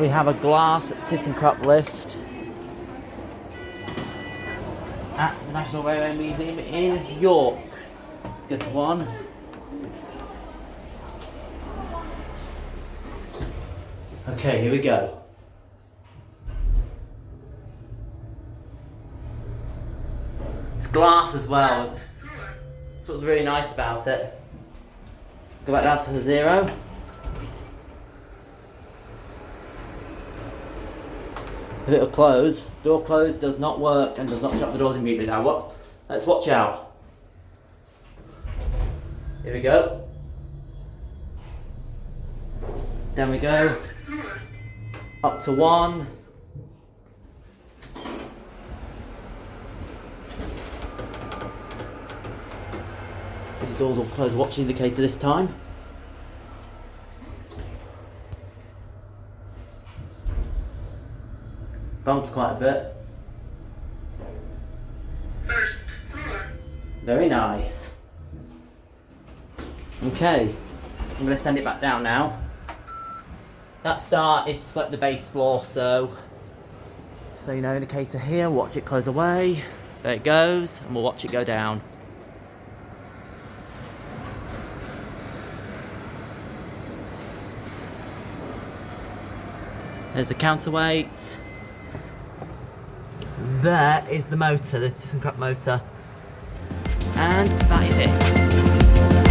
we have a Glass Thyssenkrupp lift at the National Railway Museum in York. Let's go to one. Okay, here we go. It's glass as well. That's what's really nice about it. Go back down to the 0. If it'll close, door close does not work and does not shut the doors immediately. Now what? Let's watch out. Here we go. Down we go. Up to 1. These doors will close. Watch the indicator this time. Bumps quite a bit. Very nice. Okay, I'm going to send it back down now. That start is to select the base floor, so you know, indicator here, watch it close away. There it goes, and we'll watch it go down. There's the counterweight. There is the motor, the Thyssenkrupp motor. And that is it.